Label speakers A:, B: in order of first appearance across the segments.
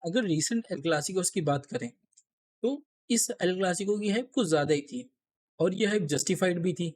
A: अगर recent L क्लासिकोस की बात करें, तो इस एल क्लासिको की हाइप कुछ ज़्यादा ही थी और ये हाइप जस्टिफाइड भी थी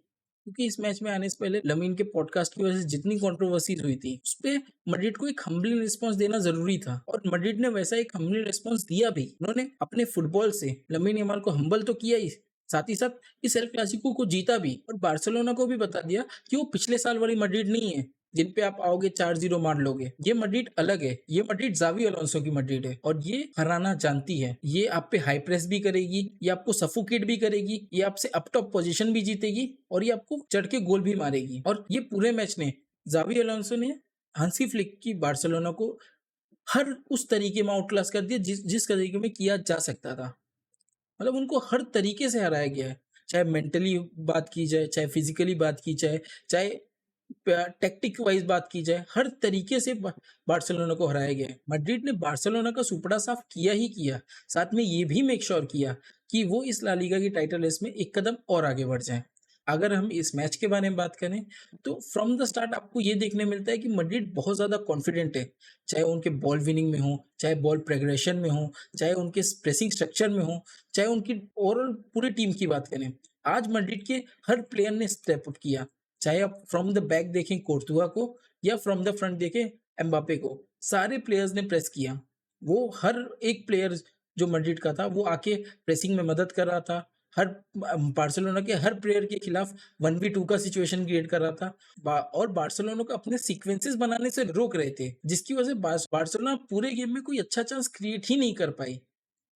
A: क्योंकि इस मैच में आने से पहले लमीन के पॉडकास्ट की वजह से जितनी कंट्रोवर्सीज हुई थी उस पे मैड्रिड को एक हम्बलिंग रिस्पांस देना जरूरी था और मैड्रिड ने वैसा एक हम्बलिंग रिस्पांस दिया भी। उन्होंने अपने फुटबॉल से लमीन यमाल को हम्बल तो किया ही, साथ ही साथ इस एल क्लासिको को जीता भी और बार्सिलोना को भी बता दिया कि वो पिछले साल वाली मैड्रिड नहीं है जिन पे आप आओगे 4-0 मार लोगे। ये मैड्रिड अलग है, ये मैड्रिड जावी अलोंसो की मैड्रिड है और ये हराना जानती है। ये आप पे हाई प्रेस भी करेगी, ये आपको सफोकेट भी करेगी, ये आपसे अप टॉप पोजीशन भी जीतेगी और ये आपको चढ़ के गोल भी मारेगी। और ये पूरे मैच में जावी अलोंसो ने हांसी फ्लिक की बार्सिलोना को हर उस तरीके में आउट क्लास कर दिया जिस जिस तरीके में किया जा सकता था। मतलब उनको हर तरीके से हराया गया है, चाहे मेंटली बात की जाए, चाहे फिजिकली बात की जाए, चाहे टैक्टिक वाइज बात की जाए, हर तरीके से बार्सिलोना को हराया गया है। मैड्रिड ने बार्सिलोना का सुपड़ा साफ किया ही किया, साथ में ये भी मेक श्योर किया कि वो इस ला लीगा की टाइटल रेस में एक कदम और आगे बढ़ जाए। अगर हम इस मैच के बारे में बात करें तो फ्रॉम द स्टार्ट आपको ये देखने मिलता है कि मैड्रिड बहुत ज़्यादा कॉन्फिडेंट है, चाहे उनके बॉल विनिंग में हो, चाहे बॉल प्रोग्रेशन में हो, चाहे उनके प्रेसिंग स्ट्रक्चर में हो, चाहे उनकी ओवरऑल पूरी टीम की बात करें। आज मैड्रिड के हर प्लेयर ने स्टेप अप किया, चाहे आप फ्रॉम द बैक देखें कोर्तुआ को या फ्रॉम द फ्रंट देखें एम्बापे को, सारे प्लेयर्स ने प्रेस किया। वो हर एक प्लेयर जो मैड्रिड का था वो आके प्रेसिंग में मदद कर रहा था, हर बार्सिलोना के हर प्लेयर के खिलाफ 1v2 का सिचुएशन क्रिएट कर रहा था और बार्सिलोना को अपने सीक्वेंसेस बनाने से रोक रहे थे, जिसकी वजह से बार्सिलोना पूरे गेम में कोई अच्छा चांस क्रिएट ही नहीं कर पाई।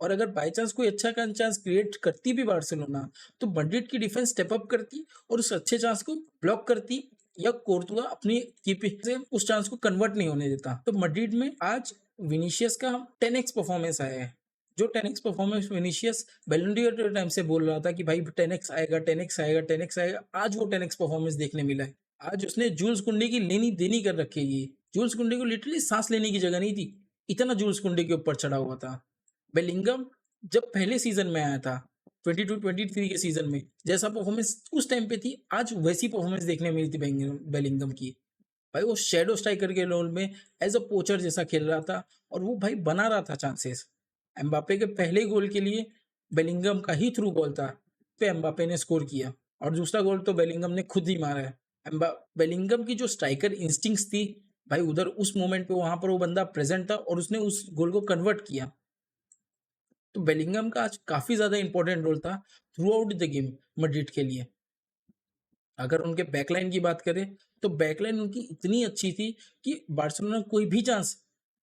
A: और अगर बाय चांस कोई अच्छा चांस क्रिएट करती भी बार्सिलोना तो मैड्रिड की डिफेंस स्टेप अप करती और उस अच्छे चांस को ब्लॉक करती या कोर्तुआ अपनी कीपिंग से उस चांस को कन्वर्ट नहीं होने देता। तो मैड्रिड में आज विनीशियस का 10x परफॉर्मेंस आया है, जो 10x परफॉर्मेंस विनीशियस बैलन डॉर टाइम से बोल रहा था कि भाई 10x आएगा, 10x आएगा, 10x आएगा, आज वो 10x परफॉर्मेंस देखने मिला है। आज उसने जूल्स कुंडे की लेनी देनी कर रखी है। जूल्स कुंडे को लिटरली सांस लेने की जगह नहीं थी, इतना जूल्स कुंडे के ऊपर चढ़ा हुआ था। बेलिंगम जब पहले सीजन में आया था 22-23 के सीजन में जैसा परफॉर्मेंस उस टाइम पे थी, आज वैसी परफॉर्मेंस देखने मिली थी बेलिंगम की। भाई वो शेडो स्ट्राइकर के रोल में एज अ पोचर जैसा खेल रहा था और वो भाई बना रहा था चांसेस। एम्बापे के पहले गोल के लिए बेलिंगम का ही थ्रू बॉल था, पे एम्बापे ने स्कोर किया और दूसरा गोल तो बेलिंगम ने खुद ही मारा है। बेलिंगम की जो स्ट्राइकर इंस्टिंक्ट्स थी भाई, उधर उस मोमेंट पे वहां पर वो बंदा प्रेजेंट था और उसने उस गोल को कन्वर्ट किया। तो बेलिंगम का आज काफी ज्यादा इंपॉर्टेंट रोल था through out the game Madrid के लिए। अगर उनके बैकलाइन की बात करें तो बैकलाइन उनकी इतनी अच्छी थी कि बार्सिलोना कोई भी चांस,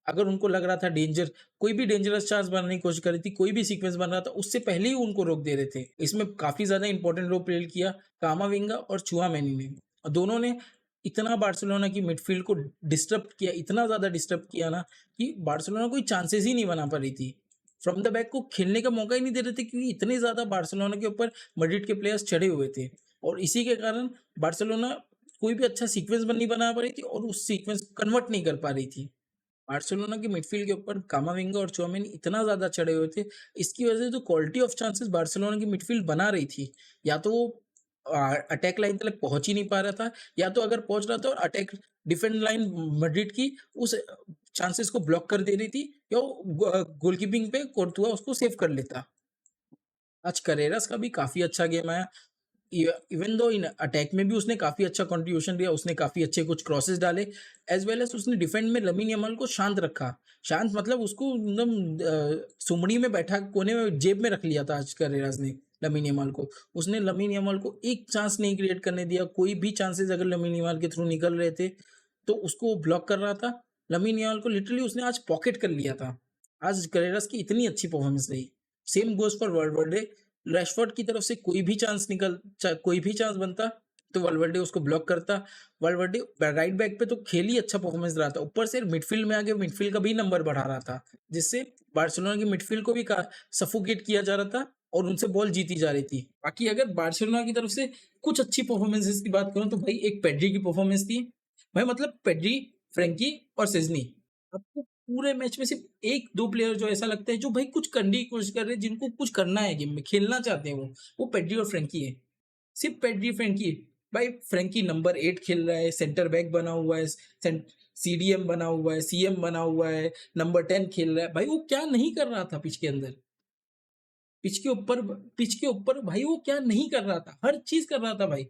A: अगर उनको लग रहा था डेंजर, कोई भी डेंजरस चांस बनाने की कोशिश कर रही थी, कोई भी सीक्वेंस बन रहा था, उससे पहले ही उनको रोक दे रहे थे। इसमें काफी ज्यादा इंपॉर्टेंट रोल प्ले किया कामाविंगा और चुआमेनी ने, और दोनों ने इतना बार्सिलोना की मिडफील्ड को डिस्टर्ब किया, इतना ज्यादा डिस्टर्ब किया ना कि बार्सिलोना कोई चांसेस ही नहीं बना पा रही थी। फ्रॉम द बैक को खेलने का मौका ही नहीं दे रहे थे क्योंकि इतने ज्यादा बार्सिलोना के ऊपर मैड्रिड के प्लेयर्स चढ़े हुए थे और इसी के कारण बार्सिलोना कोई भी अच्छा सीक्वेंस नहीं बना पा रही थी और उस सीक्वेंस को कन्वर्ट नहीं कर पा रही थी। बार्सिलोना के मिडफील्ड के ऊपर कामाविंगा और चौमेनी इतना ज्यादा चढ़े हुए थे, इसकी वजह से जो क्वालिटी ऑफ चांसेस बार्सिलोना की मिडफील्ड बना रही थी, या तो वो अटैक लाइन तक पहुंच ही नहीं पा रहा था, या तो अगर पहुंच रहा था और अटैक डिफेंड लाइन मैड्रिड की उस चांसेस को ब्लॉक कर दे रही थी, या गोलकीपिंग पे कोर्तुआ उसको सेव कर लेता। आज करेरस का भी काफी अच्छा गेम आया, इवन दो इन अटैक में भी उसने काफी अच्छा कंट्रीब्यूशन दिया, उसने काफी अच्छे कुछ क्रॉसेस डाले, एज वेल एज उसने डिफेंड में लमीन यमाल को शांत रखा। शांत मतलब उसको एकदम सुमड़ी में बैठा कोने में जेब में रख लिया था आज करेरास ने लमीन यमाल को। उसने लमीन यमाल को एक चांस नहीं क्रिएट करने दिया, कोई भी चांसेस अगर लमीन यमाल के थ्रू निकल रहे थे तो उसको ब्लॉक कर रहा था। लमीन यमाल को लिटरली उसने आज पॉकेट कर लिया था। आज करेरास की इतनी अच्छी परफॉर्मेंस रही। Same goes for world, Rashford की तरफ से कोई भी चांस बनता तो वाल्वर्डे उसको ब्लॉक करता। वाल्वर्डे राइट बैक पे तो खेल ही अच्छा परफॉर्मेंस रहा था, ऊपर से मिडफील्ड में आगे मिडफील्ड का भी नंबर बढ़ा रहा था, जिससे बार्सिलोना की मिडफील्ड को भी सफोकेट किया जा रहा था और उनसे बॉल जीती जा रही थी। बाकी अगर बार्सिलोना की तरफ से कुछ अच्छी परफॉर्मेंसेस की बात करूं तो भाई एक पेड्री की परफॉर्मेंस थी। भाई मतलब पेड्री, फ्रेंकी और सेजनी, आपको पूरे मैच में सिर्फ एक दो प्लेयर जो ऐसा लगता है जो भाई कुछ करने की कोशिश कर रहे हैं, जिनको कुछ करना है गेम में, खेलना चाहते हैं, वो पेड्री और फ्रेंकी है। सिर्फ पेड्री फ्रेंकी है। भाई फ्रेंकी नंबर 8 खेल रहा है, सेंटर बैक बना हुआ है, सीडीएम बना हुआ है, सीएम बना हुआ है, नंबर 10 खेल रहा है। भाई वो क्या नहीं कर रहा था पिच के अंदर? पिच के ऊपर भाई वो क्या नहीं कर रहा था? हर चीज़ कर रहा था भाई।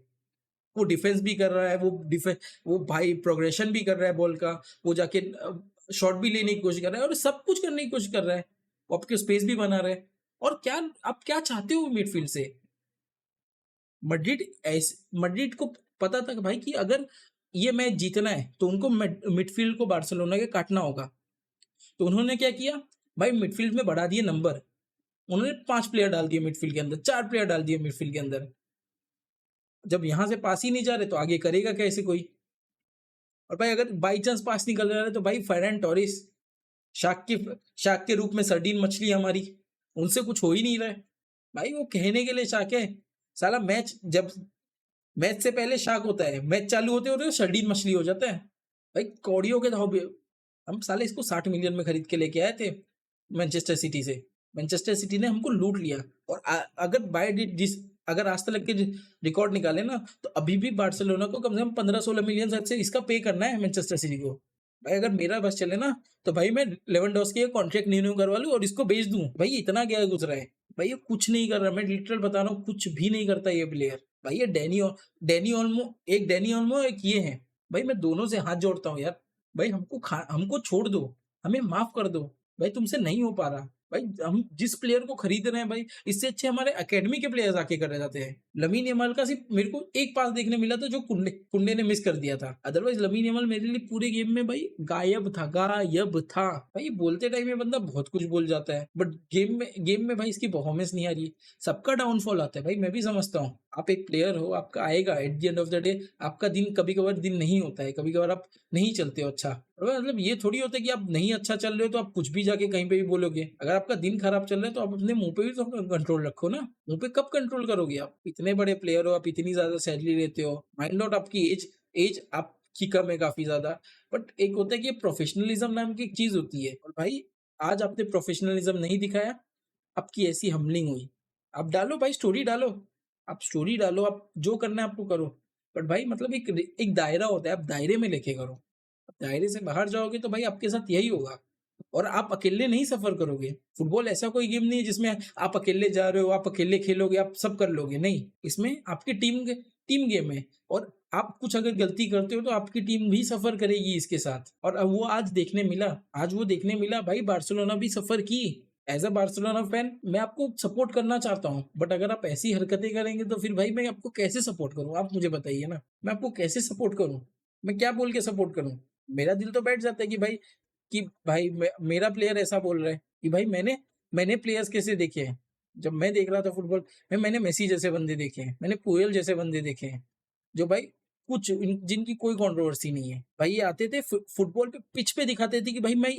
A: वो डिफेंस भी कर रहा है, वो भाई प्रोग्रेशन भी कर रहा है बॉल का, वो जाके शॉट भी लेने की कोशिश कर रहा है और सब कुछ करने की कोशिश कर रहा है। वो आपके स्पेस भी बना रहा है। और क्या आप क्या चाहते हो मिडफील्ड से? मैड्रिड को पता था कि भाई कि अगर ये मैच जीतना है तो उनको मिडफील्ड को बार्सिलोना के काटना होगा। तो उन्होंने क्या किया? भाई मिडफील्ड में बढ़ा दिए नंबर। उन्होंने 5 प्लेयर डाल दिए मिडफील्ड के अंदर, 4 प्लेयर डाल दिए मिडफील्ड के अंदर। जब यहाँ से पास ही नहीं जा रहे तो आगे करेगा कैसे कोई? और भाई अगर बाई चांस पास निकल रहा है तो भाई फेरन टोरिस, शार्क के शार्क के रूप में सर्डीन मछली हमारी, उनसे कुछ हो ही नहीं रहा है। भाई वो कहने के लिए शार्क है। साला मैच से पहले शार्क होता है, मैच चालू होते सर्डीन मछली हो जाता है। भाई कौड़ियों के धाव हम साले इसको 60 मिलियन में खरीद के लेके आए थे मैनचेस्टर सिटी से। मैनचेस्टर सिटी ने हमको लूट लिया। और अगर आज तक के रिकॉर्ड निकाले ना तो अभी भी बार्सिलोना को कम से कम 15-16 मिलियन शायद से इसका पे करना है मैनचेस्टर सिटी को। भाई अगर मेरा बस चले ना तो भाई मैं लेवेंडोस्की का कॉन्ट्रैक्ट रिन्यू करवा लूं और इसको बेच दूं। भाई इतना क्या गुजरा है? भाई ये कुछ नहीं कर रहा, मैं लिटरल बता रहा हूँ, कुछ भी नहीं करता ये प्लेयर। भाई ये डैनी ओल्मो एक ये है। भाई मैं दोनों से हाथ जोड़ता हूँ यार। भाई हमको छोड़ दो, हमें माफ कर दो। भाई तुमसे नहीं हो पा रहा। भाई हम जिस प्लेयर को खरीद रहे हैं भाई, इससे अच्छे हमारे एकेडमी के प्लेयर्स आके करे जाते हैं। लमीन यमाल का सिर्फ मेरे को एक पास देखने मिला था जो कुंडे ने मिस कर दिया था। अदरवाइज लमीन यमाल मेरे लिए पूरे गेम में भाई गायब था। भाई बोलते टाइम में बंदा बहुत कुछ बोल जाता है, बट गेम में भाई इसकी परफॉर्मेंस नहीं आ रही। सबका डाउनफॉल आता है भाई, मैं भी समझता हूँ। आप एक प्लेयर हो, आपका आएगा at the end of the day. आपका दिन कभी कभार दिन नहीं होता है, कभी कभार आप नहीं चलते हो अच्छा। मतलब ये थोड़ी होता है कि आप नहीं अच्छा चल रहे हो तो आप कुछ भी जाके कहीं पे भी बोलोगे। अगर आपका दिन खराब चल रहा है तो आप अपने मुंह पे भी तो कंट्रोल रखो ना। मुंह पे कब कंट्रोल करोगे? आप इतने बड़े प्लेयर हो, आप इतनी ज्यादा सैलरी लेते हो। माइंड आउट आपकी एज आपकी कम है काफी ज्यादा, बट एक होता है कि प्रोफेशनलिज्म नाम की एक चीज होती है। और भाई आज आपने प्रोफेशनलिज्म नहीं दिखाया, आपकी ऐसी हमलिंग हुई। आप डालो भाई, स्टोरी डालो, आप जो करना है आपको करो। बट भाई मतलब एक दायरा होता है, आप दायरे में लेके करो। दायरे से बाहर जाओगे तो भाई आपके साथ यही होगा। और आप अकेले नहीं सफर करोगे। फुटबॉल ऐसा कोई गेम नहीं है जिसमें आप अकेले जा रहे हो, आप अकेले खेलोगे, आप सब कर लोगे। नहीं, इसमें आपकी टीम गेम है। और आप कुछ अगर गलती करते हो तो आपकी टीम भी सफर करेगी इसके साथ। और अब वो आज वो देखने मिला भाई। बार्सिलोना भी सफर की। एज अ बार्सिलोना फैन मैं आपको सपोर्ट करना चाहता हूँ, बट अगर आप ऐसी हरकतें करेंगे तो फिर भाई मैं आपको कैसे सपोर्ट करूँ? आप मुझे बताइए ना, मैं आपको कैसे सपोर्ट करूँ? मैं क्या बोल के सपोर्ट करूँ? मेरा दिल तो बैठ जाता है कि भाई मेरा प्लेयर ऐसा बोल रहा है कि भाई मैंने प्लेयर्स कैसे देखे हैं। जब मैं देख रहा था फुटबॉल में, मैंने मेसी जैसे बंदे देखे हैं, मैंने पुएल जैसे बंदे देखे हैं, जो भाई जिनकी कोई कंट्रोवर्सी नहीं है। भाई ये आते थे फुटबॉल पे पिच पे दिखाते थे कि भाई मैं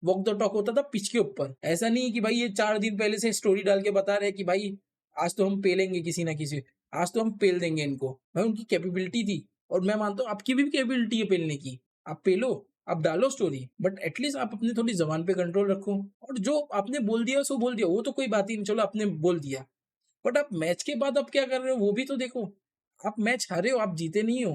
A: वॉक द टॉक होता था पिच के ऊपर। ऐसा नहीं है कि भाई ये 4 दिन पहले से स्टोरी डाल के बता रहे हैं कि भाई आज तो हम पेलेंगे किसी ना किसी, आज तो हम पेल देंगे इनको। भाई उनकी कैपेबिलिटी थी। और मैं मानता हूँ आपकी भी कैपेबिलिटी है पेलने की। आप पेलो, आप डालो स्टोरी, बट एटलीस्ट आप अपनी थोड़ी जबान पे कंट्रोल रखो। और जो आपने बोल दिया सो बोल दिया, वो तो कोई बात ही नहीं, चलो आपने बोल दिया। बट आप मैच के बाद आप क्या कर रहे हो वो भी तो देखो। आप मैच हारे हो, आप जीते नहीं हो।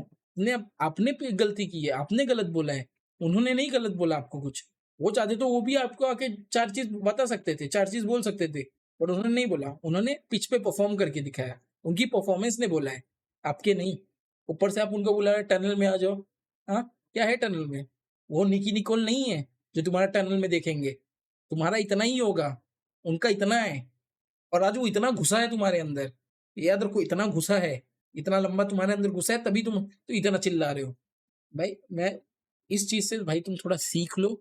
A: आपने गलती की है, आपने गलत बोला है। उन्होंने नहीं गलत बोला आपको कुछ। वो चाहते तो वो भी आपको आके 4 चीज बता सकते थे, 4 चीज बोल सकते थे, पर उन्होंने नहीं बोला। उन्होंने पिच पे परफॉर्म करके दिखाया। उनकी परफॉर्मेंस ने बोला है, आपके नहीं। ऊपर से आप उनको बुला रहे टनल में आ जाओ। हाँ, क्या है टनल में? वो निकी निकोल नहीं है जो तुम्हारा टनल में देखेंगे। तुम्हारा इतना ही होगा, उनका इतना है। और आज वो इतना घुसा है तुम्हारे अंदर, याद रखो, इतना घुसा है, इतना लंबा तुम्हारे अंदर घुसा है, तभी तुम तो इतना चिल्ला रहे हो। भाई मैं इस चीज से भाई तुम थोड़ा सीख लो।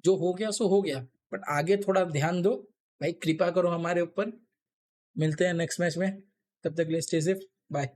A: जो हो गया सो हो गया, बट आगे थोड़ा ध्यान दो। भाई कृपा करो हमारे ऊपर। मिलते हैं नेक्स्ट मैच में, तब तक के लिए स्टे सेफ, बाय।